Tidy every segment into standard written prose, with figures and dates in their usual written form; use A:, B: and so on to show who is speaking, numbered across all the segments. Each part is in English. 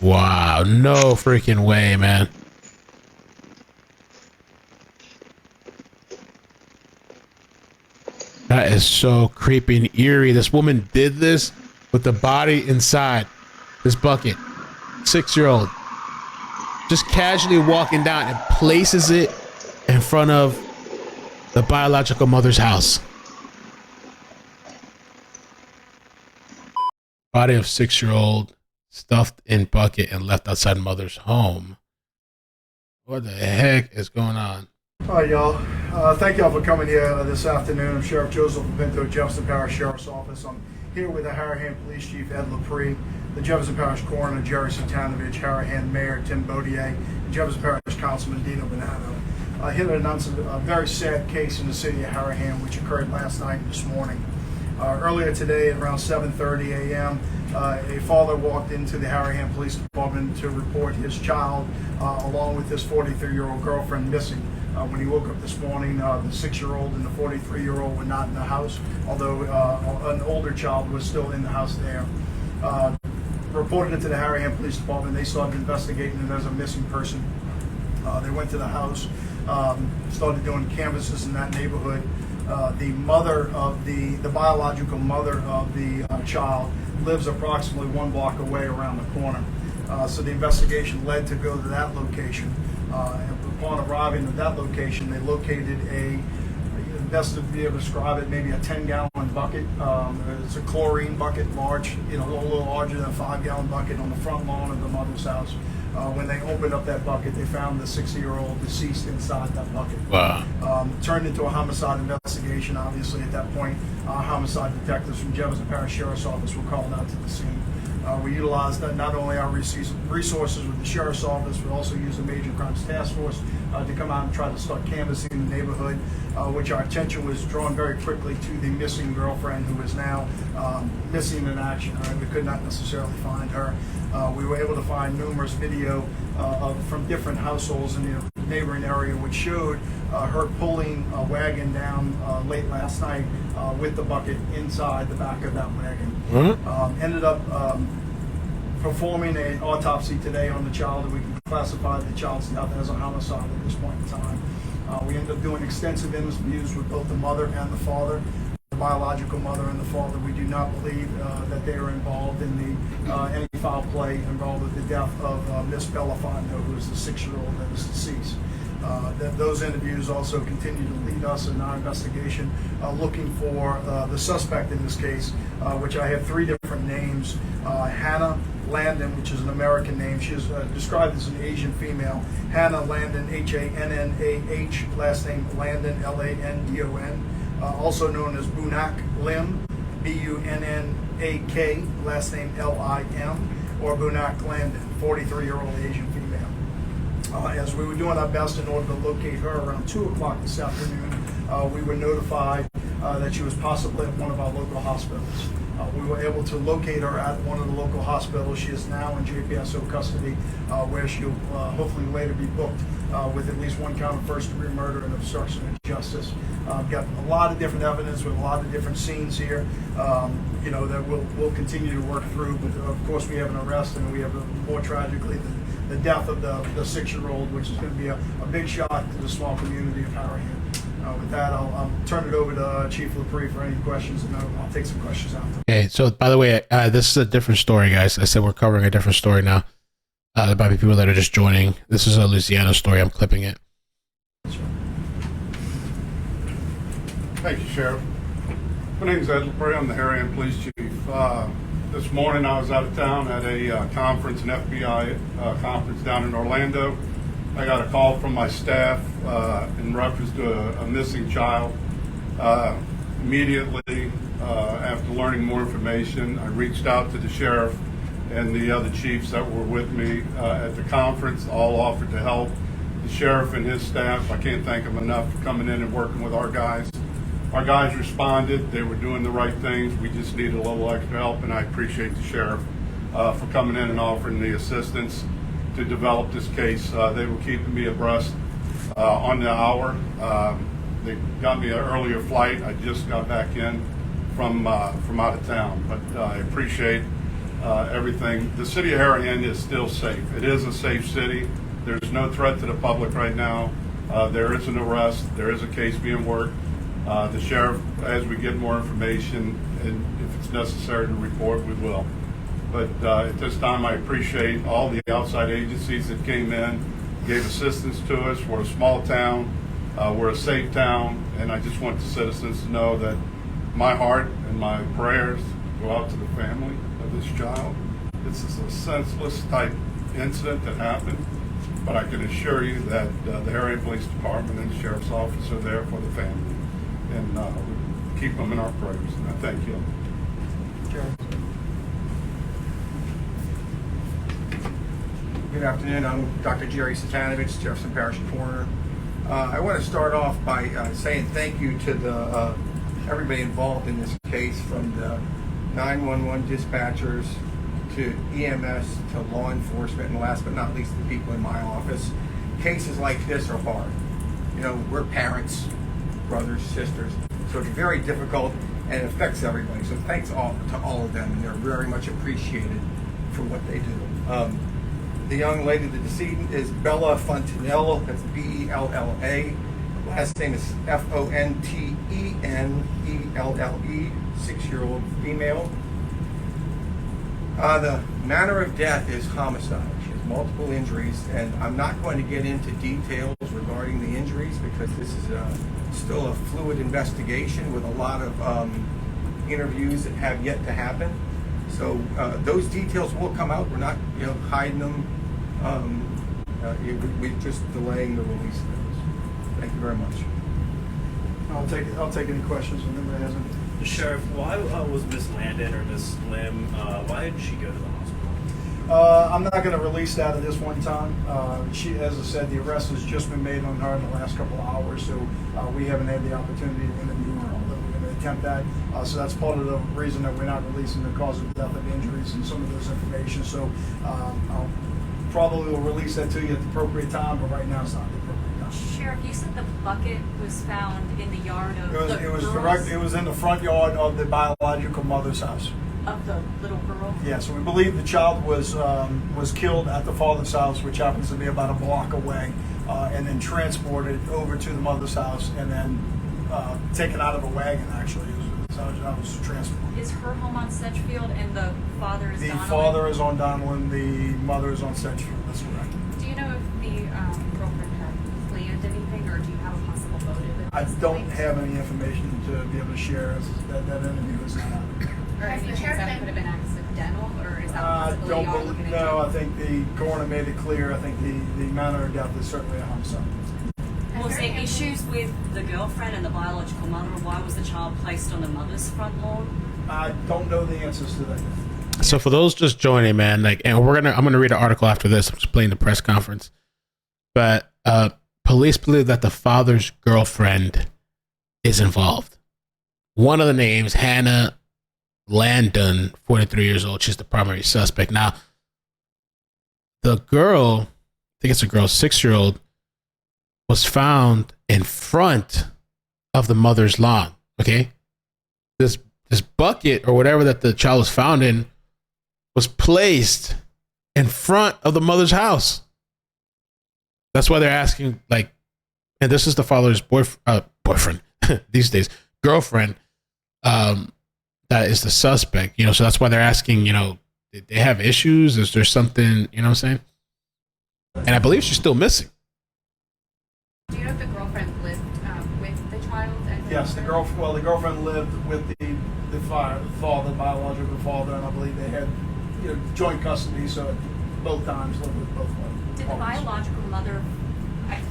A: Wow, no freaking way, man. That is so creepy and eerie. This woman did this with the body inside this bucket. 6-year-old. Just casually walking down and places it in front of the biological mother's house. Body of 6-year-old stuffed in bucket and left outside mother's home. What the heck is going on?
B: All right, y'all. Thank y'all for coming here this afternoon. I'm Sheriff Joe Lopinto, Jefferson Parish Sheriff's Office. I'm here with the Harahan Police Chief, Ed Lepre, the Jefferson Parish Coroner, Jerry Satanovich, Harahan Mayor, Tim Bodier, and Jefferson Parish Councilman, Dino Bonanno. Here to announce a very sad case in the city of Harahan, which occurred last night and this morning. Earlier today at around 7:30 a.m., a father walked into the Harahan Police Department to report his child, along with his 43-year-old girlfriend, missing. When he woke up this morning, the 6-year-old and the 43-year-old were not in the house, although an older child was still in the house there. Reported it to the Harahan Police Department. They started investigating it as a missing person. They went to the house, started doing canvasses in that neighborhood. The mother of the biological mother of the child lives approximately 1 block away around the corner. So the investigation led to go to that location. Upon arriving at that location, they located best to be able to describe it, maybe a 10-gallon bucket. It's a chlorine bucket, large, a little larger than a 5-gallon bucket on the front lawn of the mother's house. When they opened up that bucket, they found the 60-year-old deceased inside that bucket.
A: Wow.
B: Turned into a homicide investigation. Obviously, at that point, homicide detectives from Jefferson Parish Sheriff's Office were called out to the scene. We utilized not only our resources with the Sheriff's Office, but also used the Major Crimes Task Force to come out and try to start canvassing the neighborhood, which our attention was drawn very quickly to the missing girlfriend, who is now missing in action. Right? We could not necessarily find her. We were able to find numerous video from different households in the neighboring area, which showed her pulling a wagon down late last night with the bucket inside the back of that wagon. Ended up performing an autopsy today on the child, and we can classify the child's death as a homicide at this point in time. We ended up doing extensive interviews with both the mother and the father. The biological mother and the father, we do not believe that they are involved in any foul play involved with the death of Miss Belafonte, who is the 6-year-old that is deceased. Those interviews also continue to lead us in our investigation, looking for the suspect in this case, which I have 3 different names. Hannah Landon, which is an American name. She is described as an Asian female. Hannah Landon, H-A-N-N-A-H, last name Landon, L-A-N-D-O-N. Also known as Bunak Lim, B-U-N-N-A-K, last name L-I-M, or Bunak Landon, 43-year-old Asian female. As we were doing our best in order to locate her around 2 o'clock this afternoon, we were notified that she was possibly at one of our local hospitals. We were able to locate her at one of the local hospitals. She is now in JPSO custody, where she'll hopefully later be booked with at least 1 count of first-degree murder and obstruction of justice. Got a lot of different evidence with a lot of different scenes here, that we'll continue to work through. But of course, we have an arrest, and we have, more tragically, the death of the 6-year-old, which is going to be a big shock to the small community of Harahan. With that, I'll turn it over to Chief Lepre for any questions, and I'll take some questions after.
A: Okay, so by the way, this is a different story, guys. I said we're covering a different story now. There might be people that are just joining. This is a Louisiana story. I'm clipping it.
C: Thank you, Sheriff. My name is Ed Lepre. I'm the Harahan Police Chief. This morning I was out of town at a conference, an FBI conference down in Orlando. I got a call from my staff in reference to a missing child. Immediately after learning more information, I reached out to the sheriff and the other chiefs that were with me at the conference. All offered to help. The sheriff and his staff, I can't thank them enough for coming in and working with our guys. Our guys responded. They were doing the right things. We just needed a little extra help, and I appreciate the sheriff for coming in and offering the assistance to develop this case. They were keeping me abreast on the hour. They got me an earlier flight. I just got back in from out of town, but I appreciate everything. The city of Harahan is still safe. It is a safe city. There's no threat to the public right now. There is an arrest. There is a case being worked. The sheriff, as we get more information, and if it's necessary to report, we will. But at this time, I appreciate all the outside agencies that came in, gave assistance to us. We're a small town. We're a safe town. And I just want the citizens to know that my heart and my prayers go out to the family of this child. This is a senseless type incident that happened. But I can assure you that the Harahan Police Department and the Sheriff's Office are there for the family. And we keep them in our prayers. And I thank you.
D: Good afternoon. I'm Dr. Jerry Satanovich, Jefferson Parish Coroner. I want to start off by saying thank you to the everybody involved in this case, from the 911 dispatchers to EMS to law enforcement, and last but not least, the people in my office. Cases like this are hard. You know, we're parents, brothers, sisters, so it's very difficult and it affects everybody. So thanks to all of them, and they're very much appreciated for what they do. The young lady, the decedent, is Bella Fontenelle. That's Bella. Last name is Fontenelle, 6-year-old female. The manner of death is homicide. She has multiple injuries, and I'm not going to get into details regarding the injuries because this is still a fluid investigation with a lot of interviews that have yet to happen. So those details will come out. We're not, hiding them. We're just delaying the release of those. Thank you very much.
B: I'll take any questions if anybody has any.
E: Sheriff, why was Miss Landon or Miss Lim, why did she go to the hospital?
B: I'm not going to release that at this one time. She, as I said, the arrest has just been made on her in the last couple of hours, so we haven't had the opportunity to interview her, although we're going to attempt that. So that's part of the reason that we're not releasing the cause of death and injuries and some of this information. So I'll probably will release that to you at the appropriate time, but right now it's not the appropriate time.
F: Sheriff, you said the bucket was found in the yard of
B: It was in the front yard of the biological mother's house.
F: Of the little girl?
B: Yeah, so we believe the child was killed at the father's house, which happens to be about a block away, and then transported over to the mother's house, and then taken out of a wagon. Actually, that was transported.
F: Is her home on Sedgefield, and the father is Donald?
B: The father is on Donald, the mother is on Sedgefield. That's correct.
F: Do you know if the girlfriend had planned anything, or do you have a possible motive?
B: I don't have any information to be able to share. That interview is not out.
F: Or any chance that it could have been accidental, or is that a possibility y'all looking into?
B: No, I think the coroner made it clear. I think the manner of death is certainly a homicide.
G: Was there issues with the girlfriend and the biological mother? Why was the child placed on the mother's front lawn?
B: I don't know the answers to that.
A: So for those just joining, man, and I'm gonna read an article after this. I'm just playing the press conference, but police believe that the father's girlfriend is involved. One of the names, Hannah Landon, 43 years old. She's the primary suspect. Now, the girl, I think it's a girl, 6-year-old, was found in front of the mother's lawn. Okay, this bucket or whatever that the child was found in was placed in front of the mother's house. That's why they're asking, and this is the father's boyfriend these days, girlfriend. That is the suspect, so that's why they're asking, did they have issues? Is there something, you know what I'm saying? And I believe she's still missing.
F: Do you know if the girlfriend lived with the child?
B: Yes, the girlfriend lived with the father, biological father, and I believe they had joint custody, so both times lived with both parties.
F: Did the biological mother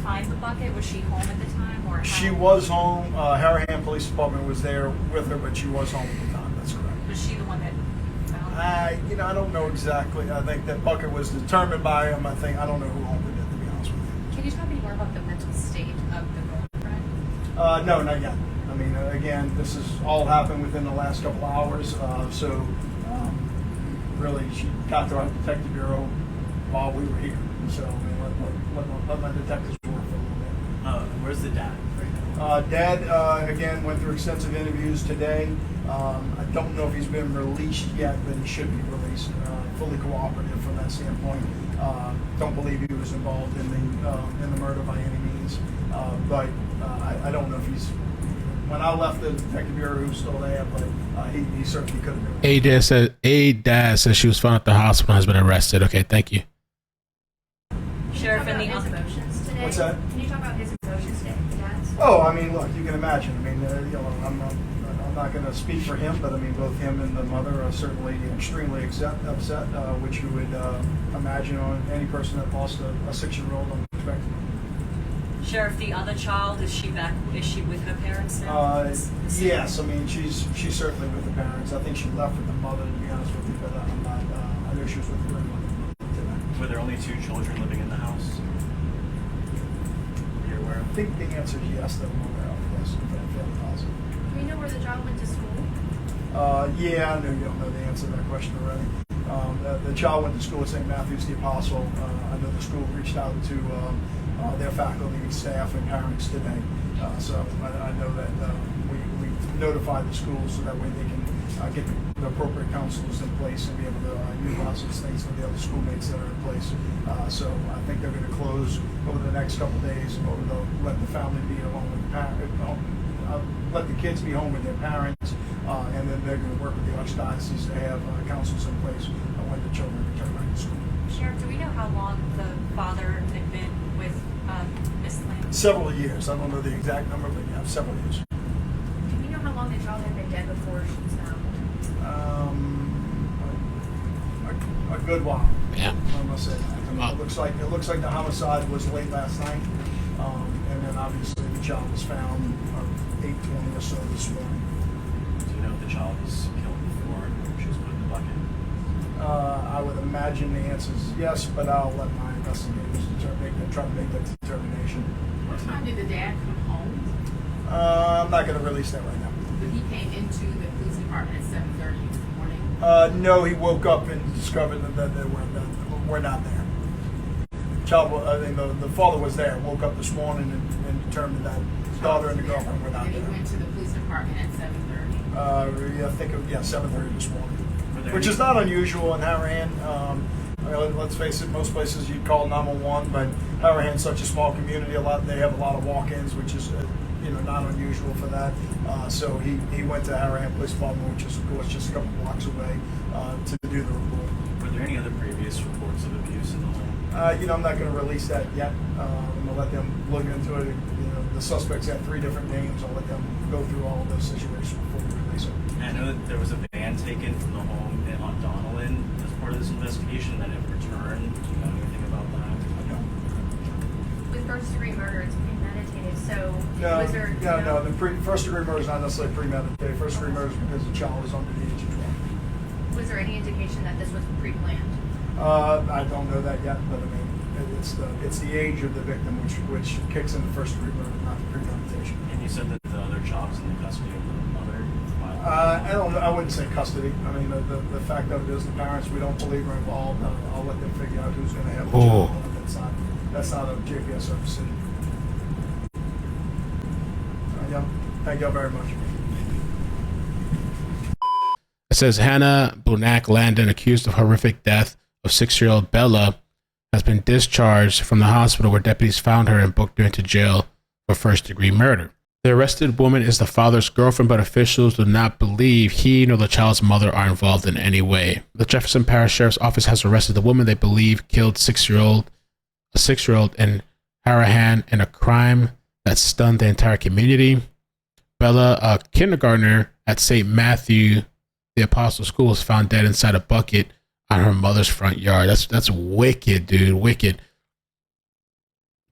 F: find the bucket? Was she home at the time, or
B: She was home. Harahan Police Department was there with her, but she was home at the time. That's correct.
F: was she the one that found it?
B: I don't know exactly. I think that bucket was determined by him. I don't know who owned it, to be honest with you.
F: Can you talk any more about the mental state of the girlfriend?
B: No, not yet. I mean, again, this has all happened within the last couple of hours. Really, she got to our detective bureau while we were here. So, let my detectives work for a little bit.
E: Where's the dad right now?
B: Dad, again, went through extensive interviews today. I don't know if he's been released yet, but he should be released. Fully cooperative from that standpoint. Don't believe he was involved in the murder by any means. But I don't know if he's. When I left the detective bureau, he was still there, but he certainly could have been.
A: A dad says she was found at the hospital and has been arrested. Okay, thank you.
G: Sheriff and the
F: his
G: other.
F: emotions today.
B: What's that?
F: Can you talk about his emotions today, Dad's?
B: Oh, I mean, look, you can imagine. I mean, I'm not going to speak for him, but I mean, both him and the mother are certainly extremely upset, which you would imagine on any person that lost a 6-year-old unexpectedly.
G: Sheriff, the other child, is she back? Is she with her parents now?
B: Yes, I mean, she's certainly with the parents. I think she left with the mother, to be honest with you, but I'm not. I know she was with the grandmother today.
E: Were there only 2 children living in the house? You're aware
B: I
E: of?
B: think the answer is yes. That I'm aware of. Yes, I'm fairly positive.
F: Do we know where the child went to school?
B: Yeah, I know you don't know the answer to that question already. The child went to school at St. Matthew's the Apostle. I know the school reached out to their faculty, staff, and parents today. So I know that we notified the schools so that way they can get the appropriate counselors in place and be able to utilize those things for the other schoolmates that are in place. So I think they're going to close over the next couple of days in order to let the family be along with the parent, let the kids be home with their parents, and then they're going to work with the archdiocese to have counsels in place when the children return back to school.
F: Sheriff, do we know how long the father had been with Miss Landon?
B: Several years. I don't know the exact number, but yeah, several years.
F: Do we know how long the child had been dead before she was found?
B: A good while.
A: Yeah.
B: I must say that. I mean, it looks like the homicide was late last night, and then obviously the child was found 8:20 or so this morning.
E: Do you know if the child was killed before she was put in the bucket?
B: I would imagine the answer is yes, but I'll let my investigators try to make that determination.
H: What time did the dad come home?
B: I'm not going to release that right now.
H: But he came into the police department at 7:30 this morning.
B: No, he woke up and discovered that we're not there. I think the father was there, woke up this morning and determined that his daughter and the girlfriend were not
H: And he
B: there.
H: went to the police department at 7:30.
B: I think 7:30 this morning, which is not unusual in Harahan. Let's face it, most places you'd call 911, but Harahan's such a small community. They have a lot of walk-ins, which is not unusual for that. So he went to Harahan Police Department, which is of course just a couple blocks away, to do the report.
E: Were there any other previous reports of abuse in the home?
B: I'm not going to release that yet. I'm going to let them look into it. The suspects had 3 different names. I'll let them go through all of those situations before we release it.
E: And I know that there was a van taken from the home on Donnellan as part of this investigation that it returned. Do you know anything about that?
F: With first-degree murder, it's premeditated. So was there?
B: No. The first-degree murder is not necessarily premeditated. First-degree murder is because the child is under the age of 12.
F: Was there any indication that this was pre-planned?
B: I don't know that yet, but I mean, it's the age of the victim which kicks into first-degree murder, not the premeditation.
E: And you said that the other child's in the custody of the mother?
B: I wouldn't say custody. I mean, the fact of it is the parents we don't believe are involved. I'll let them figure out who's going to have the child. That's not a JPSO decision. Thank you very much.
A: It says Hannah Bunak Landon, accused of horrific death of 6-year-old Bella, has been discharged from the hospital where deputies found her and booked her into jail for first-degree murder. The arrested woman is the father's girlfriend, but officials do not believe he nor the child's mother are involved in any way. The Jefferson Parish Sheriff's Office has arrested the woman they believe killed a 6-year-old in Harahan in a crime that stunned the entire community. Bella, a kindergartner at St. Matthew the Apostle School, was found dead inside a bucket on her mother's front yard. That's wicked, dude. Wicked.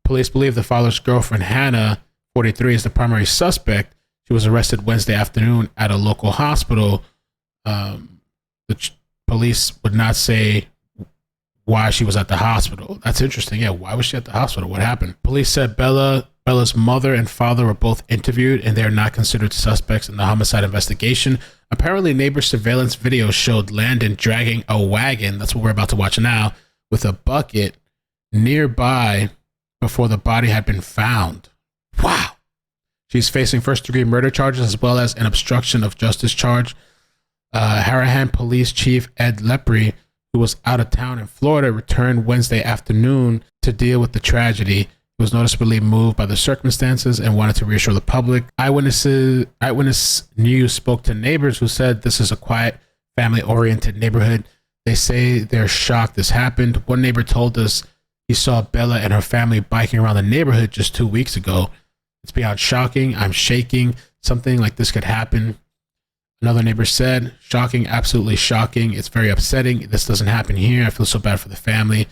A: Police believe the father's girlfriend, Hannah, 43, is the primary suspect. She was arrested Wednesday afternoon at a local hospital. Police would not say why she was at the hospital. That's interesting. Yeah, why was she at the hospital? What happened? Police said Bella's mother and father were both interviewed, and they are not considered suspects in the homicide investigation. Apparently, neighbor surveillance video showed Landon dragging a wagon, that's what we're about to watch now, with a bucket nearby before the body had been found. Wow. She's facing first-degree murder charges as well as an obstruction of justice charge. Harahan Police Chief Ed Lepre, who was out of town in Florida, returned Wednesday afternoon to deal with the tragedy. He was noticeably moved by the circumstances and wanted to reassure the public. Eyewitness News spoke to neighbors who said this is a quiet, family-oriented neighborhood. They say they're shocked this happened. One neighbor told us he saw Bella and her family biking around the neighborhood just 2 weeks ago. It's beyond shocking. I'm shaking. Something like this could happen. Another neighbor said, shocking, absolutely shocking. It's very upsetting. This doesn't happen here. I feel so bad for the family.